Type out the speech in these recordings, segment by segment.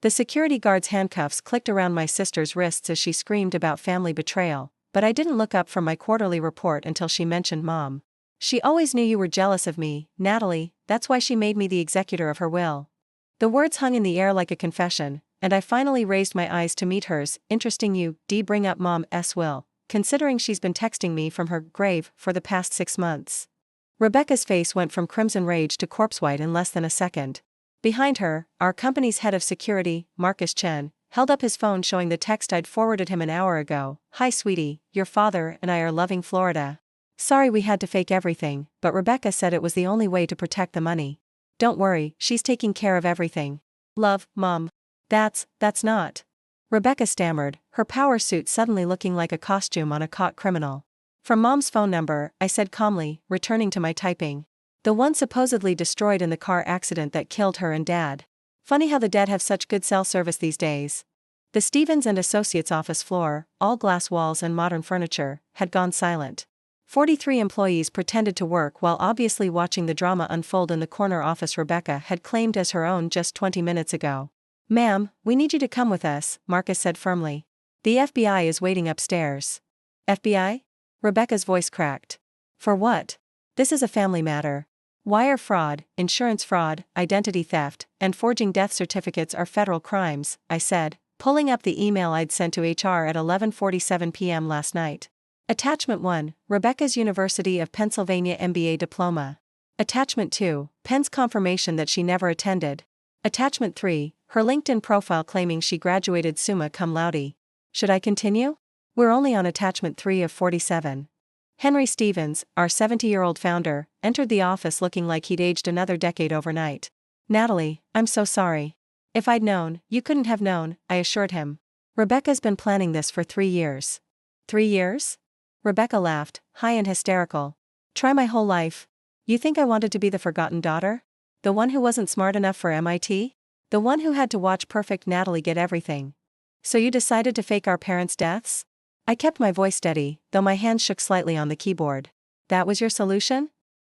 The security guard's handcuffs clicked around my sister's wrists as she screamed about family betrayal, but I didn't look up from my quarterly report until she mentioned Mom. She always knew you were jealous of me, Natalie, that's why she made me the executor of her will. The words hung in the air like a confession, and I finally raised my eyes to meet hers. Interesting you, bring up Mom's will, considering she's been texting me from her grave for the past 6 months. Rebecca's face went from crimson rage to corpse white in less than a second. Behind her, our company's head of security, Marcus Chen, held up his phone showing the text I'd forwarded him an hour ago. Hi sweetie, your father and I are loving Florida. Sorry we had to fake everything, but Rebecca said it was the only way to protect the money. Don't worry, she's taking care of everything. Love, Mom. That's not. Rebecca stammered, her power suit suddenly looking like a costume on a caught criminal. From Mom's phone number, I said calmly, returning to my typing. The one supposedly destroyed in the car accident that killed her and Dad. Funny how the dead have such good cell service these days. The Stevens and Associates office floor, all glass walls and modern furniture, had gone silent. 43 employees pretended to work while obviously watching the drama unfold in the corner office Rebecca had claimed as her own just 20 minutes ago. Ma'am, we need you to come with us, Marcus said firmly. The FBI is waiting upstairs. FBI? Rebecca's voice cracked. For what? This is a family matter. Wire fraud, insurance fraud, identity theft, and forging death certificates are federal crimes, I said, pulling up the email I'd sent to HR at 11:47 p.m. last night. Attachment 1, Rebecca's University of Pennsylvania MBA diploma. Attachment 2, Penn's confirmation that she never attended. Attachment 3, her LinkedIn profile claiming she graduated summa cum laude. Should I continue? We're only on attachment 3 of 47. Henry Stevens, our 70-year-old founder, entered the office looking like he'd aged another decade overnight. Natalie, I'm so sorry. If I'd known, you couldn't have known, I assured him. Rebecca's been planning this for 3 years. 3 years? Rebecca laughed, high and hysterical. Try my whole life. You think I wanted to be the forgotten daughter? The one who wasn't smart enough for MIT? The one who had to watch perfect Natalie get everything? So you decided to fake our parents' deaths? I kept my voice steady, though my hands shook slightly on the keyboard. That was your solution?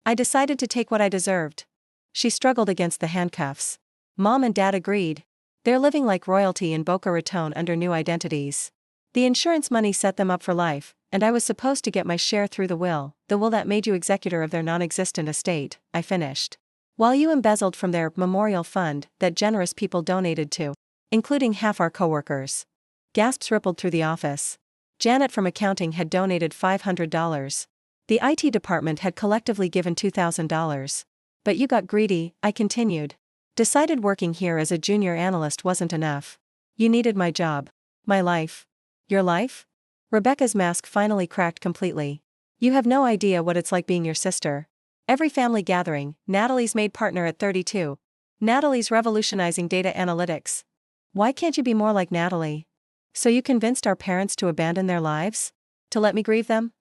I decided to take what I deserved. She struggled against the handcuffs. Mom and Dad agreed. They're living like royalty in Boca Raton under new identities. The insurance money set them up for life, and I was supposed to get my share through the will that made you executor of their non-existent estate, I finished. While you embezzled from their memorial fund that generous people donated to, including half our coworkers. Gasps rippled through the office. Janet from accounting had donated $500. The IT department had collectively given $2,000. But you got greedy, I continued. Decided working here as a junior analyst wasn't enough. You needed my job. My life. Your life? Rebecca's mask finally cracked completely. You have no idea what it's like being your sister. Every family gathering, Natalie's made partner at 32. Natalie's revolutionizing data analytics. Why can't you be more like Natalie? So you convinced our parents to abandon their lives? To let me grieve them?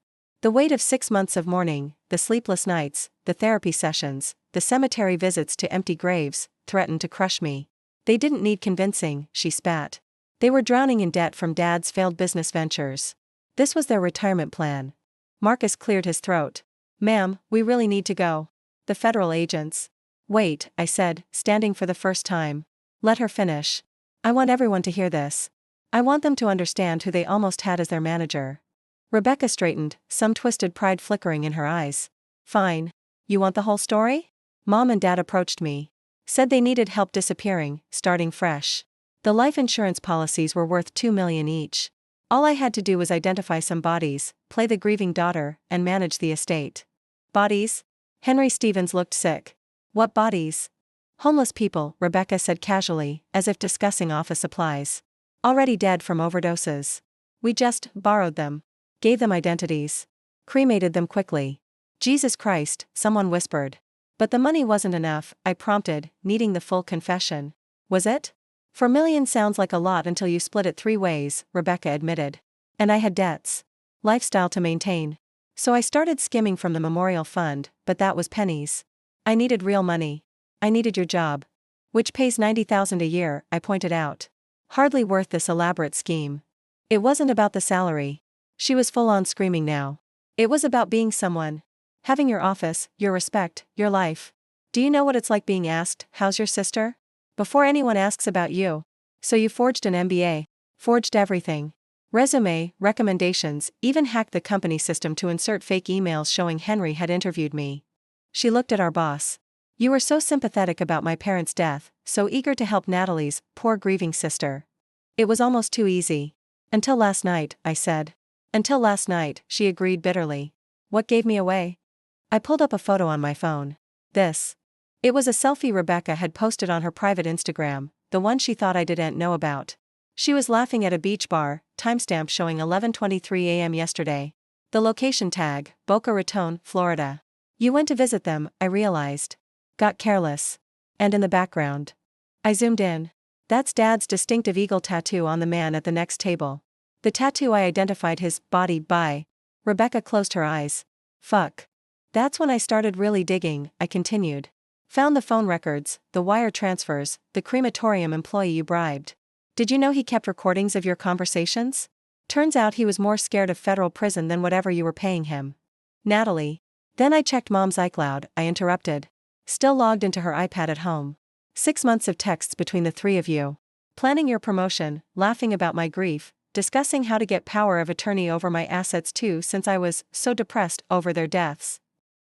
The weight of 6 months of mourning, the sleepless nights, the therapy sessions, the cemetery visits to empty graves, threatened to crush me. They didn't need convincing, she spat. They were drowning in debt from Dad's failed business ventures. This was their retirement plan. Marcus cleared his throat. Ma'am, we really need to go. The federal agents. Wait, I said, standing for the first time. Let her finish. I want everyone to hear this. I want them to understand who they almost had as their manager. Rebecca straightened, some twisted pride flickering in her eyes. Fine. You want the whole story? Mom and Dad approached me. Said they needed help disappearing, starting fresh. The life insurance policies were worth $2 million each. All I had to do was identify some bodies, play the grieving daughter, and manage the estate. Bodies? Henry Stevens looked sick. What bodies? Homeless people, Rebecca said casually, as if discussing office supplies. Already dead from overdoses. We just borrowed them. Gave them identities. Cremated them quickly. Jesus Christ, someone whispered. But the money wasn't enough, I prompted, needing the full confession. Was it? $4 million sounds like a lot until you split it 3 ways, Rebecca admitted. And I had debts. Lifestyle to maintain. So I started skimming from the memorial fund, but that was pennies. I needed real money. I needed your job. Which pays $90,000 a year, I pointed out. Hardly worth this elaborate scheme. It wasn't about the salary. She was full on screaming now. It was about being someone. Having your office, your respect, your life. Do you know what it's like being asked, how's your sister? Before anyone asks about you. So you forged an MBA. Forged everything. Resume, recommendations, even hacked the company system to insert fake emails showing Henry had interviewed me. She looked at our boss. You were so sympathetic about my parents' death, so eager to help Natalie's poor grieving sister. It was almost too easy. Until last night, I said. Until last night, she agreed bitterly. What gave me away? I pulled up a photo on my phone. This. It was a selfie Rebecca had posted on her private Instagram, the one she thought I didn't know about. She was laughing at a beach bar, timestamp showing 11:23 a.m. yesterday. The location tag, Boca Raton, Florida. You went to visit them, I realized. Got careless. And in the background. I zoomed in. That's Dad's distinctive eagle tattoo on the man at the next table. The tattoo I identified his body by. Rebecca closed her eyes. Fuck. That's when I started really digging, I continued. Found the phone records, the wire transfers, the crematorium employee you bribed. Did you know he kept recordings of your conversations? Turns out he was more scared of federal prison than whatever you were paying him. Natalie. Then I checked Mom's iCloud, I interrupted. Still logged into her iPad at home. 6 months of texts between the three of you. Planning your promotion, laughing about my grief, discussing how to get power of attorney over my assets too since I was so depressed over their deaths.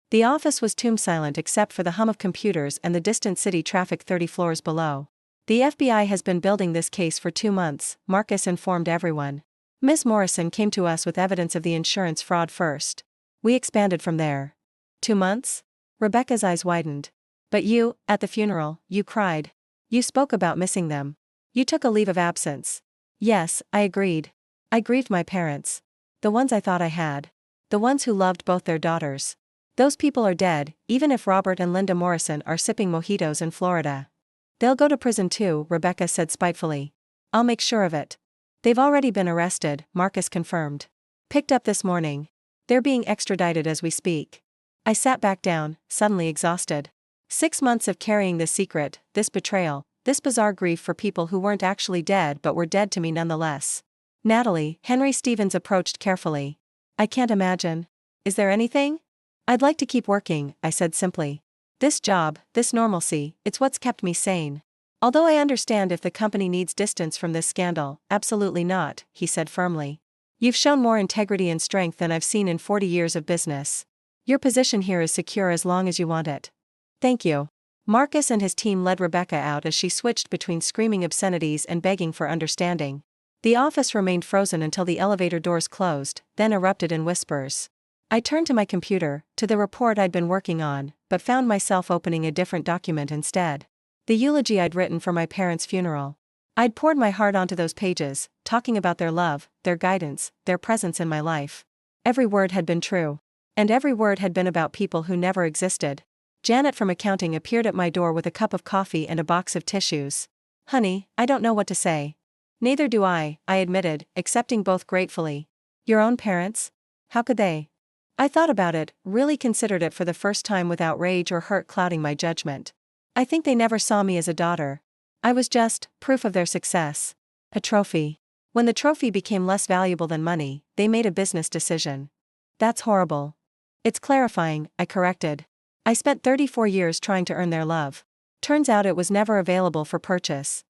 The office was tomb silent except for the hum of computers and the distant city traffic 30 floors below. The FBI has been building this case for 2 months, Marcus informed everyone. Ms. Morrison came to us with evidence of the insurance fraud first. We expanded from there. 2 months? Rebecca's eyes widened. But you, at the funeral, you cried. You spoke about missing them. You took a leave of absence. Yes, I agreed. I grieved my parents. The ones I thought I had. The ones who loved both their daughters. Those people are dead, even if Robert and Linda Morrison are sipping mojitos in Florida. They'll go to prison too, Rebecca said spitefully. I'll make sure of it. They've already been arrested, Marcus confirmed. Picked up this morning. They're being extradited as we speak. I sat back down, suddenly exhausted. 6 months of carrying this secret, this betrayal, this bizarre grief for people who weren't actually dead but were dead to me nonetheless. Natalie, Henry Stevens approached carefully. I can't imagine. Is there anything? I'd like to keep working, I said simply. This job, this normalcy, it's what's kept me sane. Although I understand if the company needs distance from this scandal, absolutely not, he said firmly. You've shown more integrity and strength than I've seen in 40 years of business. Your position here is secure as long as you want it. Thank you. Marcus and his team led Rebecca out as she switched between screaming obscenities and begging for understanding. The office remained frozen until the elevator doors closed, then erupted in whispers. I turned to my computer, to the report I'd been working on, but found myself opening a different document instead. The eulogy I'd written for my parents' funeral. I'd poured my heart onto those pages, talking about their love, their guidance, their presence in my life. Every word had been true. And every word had been about people who never existed. Janet from accounting appeared at my door with a cup of coffee and a box of tissues. Honey, I don't know what to say. Neither do I admitted, accepting both gratefully. Your own parents? How could they? I thought about it, really considered it for the first time without rage or hurt clouding my judgment. I think they never saw me as a daughter. I was just proof of their success. A trophy. When the trophy became less valuable than money, they made a business decision. That's horrible. It's clarifying, I corrected. I spent 34 years trying to earn their love. Turns out it was never available for purchase.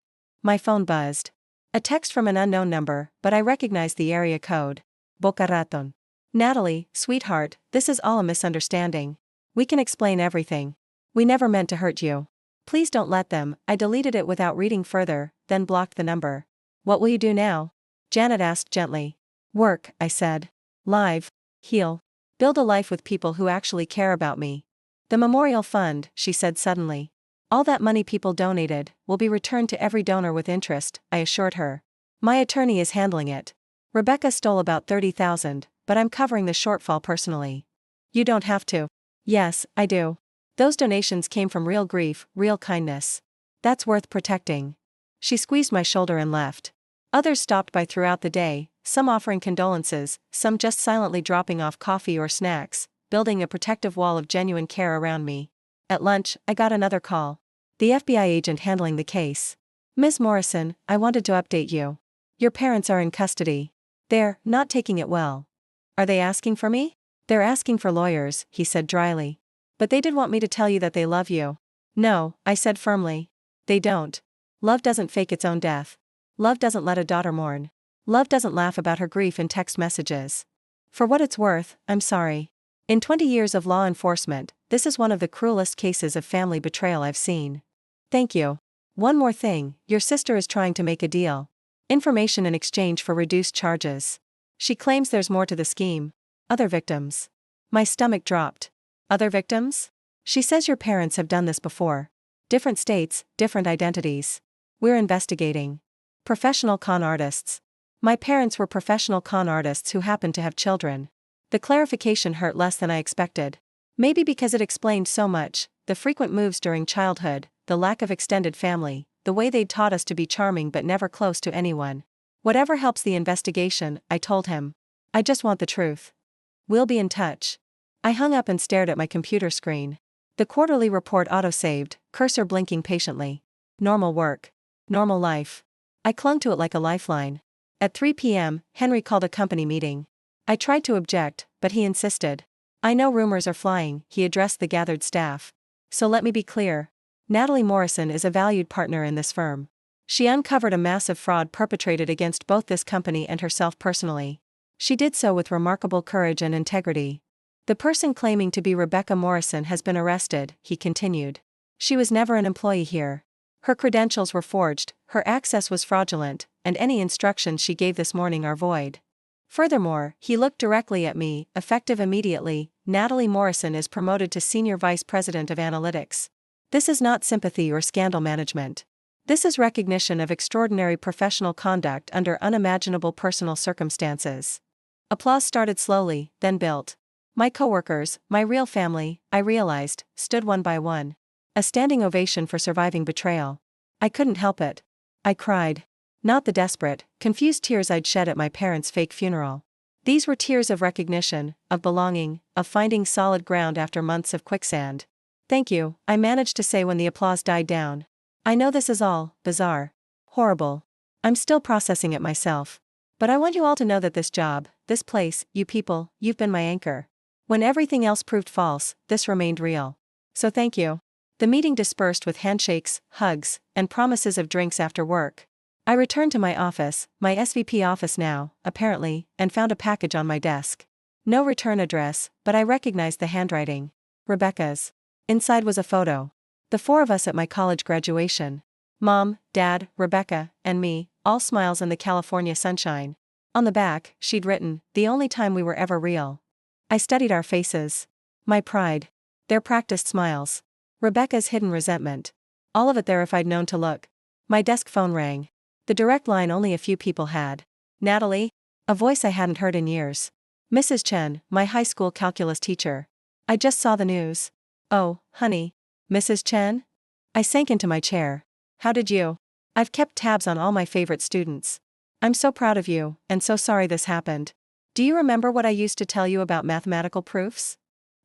My phone buzzed. A text from an unknown number, but I recognized the area code. Boca Raton. Natalie, sweetheart, this is all a misunderstanding. We can explain everything. We never meant to hurt you. Please don't let them. I deleted it without reading further, then blocked the number. What will you do now? Janet asked gently. Work, I said. Live. Heal. Build a life with people who actually care about me. The memorial fund, she said suddenly. All that money people donated will be returned to every donor with interest, I assured her. My attorney is handling it. Rebecca stole about $30,000, but I'm covering the shortfall personally. You don't have to. Yes, I do. Those donations came from real grief, real kindness. That's worth protecting. She squeezed my shoulder and left. Others stopped by throughout the day, some offering condolences, some just silently dropping off coffee or snacks, building a protective wall of genuine care around me. At lunch, I got another call. The FBI agent handling the case. Ms. Morrison, I wanted to update you. Your parents are in custody. They're not taking it well. Are they asking for me? They're asking for lawyers, he said dryly. But they did want me to tell you that they love you. No, I said firmly. They don't. Love doesn't fake its own death. Love doesn't let a daughter mourn. Love doesn't laugh about her grief in text messages. For what it's worth, I'm sorry. In 20 years of law enforcement, this is one of the cruelest cases of family betrayal I've seen. Thank you. One more thing, your sister is trying to make a deal. Information in exchange for reduced charges. She claims there's more to the scheme. Other victims. My stomach dropped. Other victims? She says your parents have done this before. Different states, different identities. We're investigating. Professional con artists. My parents were professional con artists who happened to have children. The clarification hurt less than I expected. Maybe because it explained so much, the frequent moves during childhood, the lack of extended family, the way they'd taught us to be charming but never close to anyone. Whatever helps the investigation, I told him. I just want the truth. We'll be in touch. I hung up and stared at my computer screen. The quarterly report auto-saved, cursor blinking patiently. Normal work. Normal life. I clung to it like a lifeline. At 3 p.m., Henry called a company meeting. I tried to object, but he insisted. I know rumors are flying, he addressed the gathered staff. So let me be clear. Natalie Morrison is a valued partner in this firm. She uncovered a massive fraud perpetrated against both this company and herself personally. She did so with remarkable courage and integrity. The person claiming to be Rebecca Morrison has been arrested, he continued. She was never an employee here. Her credentials were forged, her access was fraudulent, and any instructions she gave this morning are void. Furthermore, he looked directly at me, effective immediately. Natalie Morrison is promoted to Senior Vice President of Analytics. This is not sympathy or scandal management. This is recognition of extraordinary professional conduct under unimaginable personal circumstances. Applause started slowly, then built. My coworkers, my real family, I realized, stood one by one. A standing ovation for surviving betrayal. I couldn't help it. I cried. Not the desperate, confused tears I'd shed at my parents' fake funeral. These were tears of recognition, of belonging, of finding solid ground after months of quicksand. Thank you, I managed to say when the applause died down. I know this is all bizarre. Horrible. I'm still processing it myself. But I want you all to know that this job, this place, you people, you've been my anchor. When everything else proved false, this remained real. So thank you. The meeting dispersed with handshakes, hugs, and promises of drinks after work. I returned to my office, my SVP office now, apparently, and found a package on my desk. No return address, but I recognized the handwriting. Rebecca's. Inside was a photo. The four of us at my college graduation. Mom, Dad, Rebecca, and me, all smiles in the California sunshine. On the back, she'd written, "The only time we were ever real." I studied our faces. My pride. Their practiced smiles. Rebecca's hidden resentment. All of it there if I'd known to look. My desk phone rang. The direct line only a few people had. Natalie? A voice I hadn't heard in years. Mrs. Chen, my high school calculus teacher. I just saw the news. Oh, honey. Mrs. Chen? I sank into my chair. How did you? I've kept tabs on all my favorite students. I'm so proud of you, and so sorry this happened. Do you remember what I used to tell you about mathematical proofs?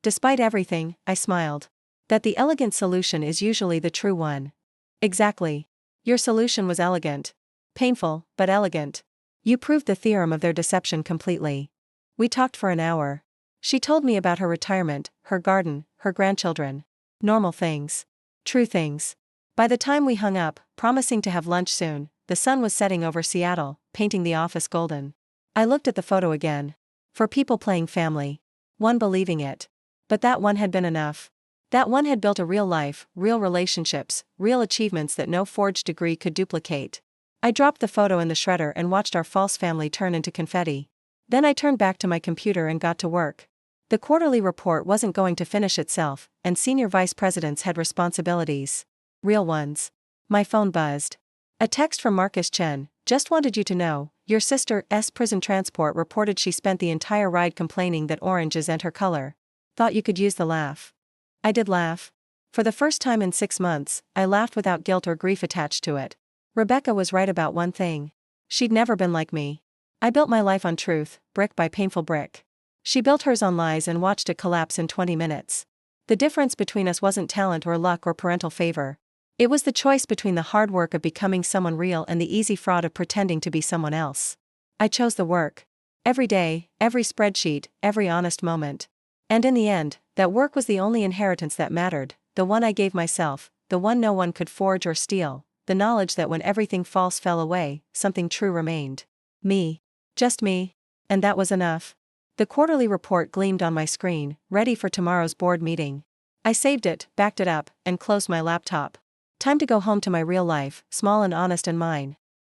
Despite everything, I smiled. That the elegant solution is usually the true one. Exactly. Your solution was elegant. Painful, but elegant. You proved the theorem of their deception completely. We talked for an hour. She told me about her retirement, her garden, her grandchildren. Normal things. True things. By the time we hung up, promising to have lunch soon, the sun was setting over Seattle, painting the office golden. I looked at the photo again. 4 people playing family. 1 believing it. But that one had been enough. That one had built a real life, real relationships, real achievements that no forged degree could duplicate. I dropped the photo in the shredder and watched our false family turn into confetti. Then I turned back to my computer and got to work. The quarterly report wasn't going to finish itself, and senior vice presidents had responsibilities. Real ones. My phone buzzed. A text from Marcus Chen. Just wanted you to know, your sister's prison transport reported she spent the entire ride complaining that orange isn't her color. Thought you could use the laugh. I did laugh. For the first time in 6 months, I laughed without guilt or grief attached to it. Rebecca was right about one thing. She'd never been like me. I built my life on truth, brick by painful brick. She built hers on lies and watched it collapse in 20 minutes. The difference between us wasn't talent or luck or parental favor. It was the choice between the hard work of becoming someone real and the easy fraud of pretending to be someone else. I chose the work. Every day, every spreadsheet, every honest moment. And in the end, that work was the only inheritance that mattered, the one I gave myself, the one no one could forge or steal, the knowledge that when everything false fell away, something true remained. Me. Just me. And that was enough. The quarterly report gleamed on my screen, ready for tomorrow's board meeting. I saved it, backed it up, and closed my laptop. Time to go home to my real life, small and honest and mine.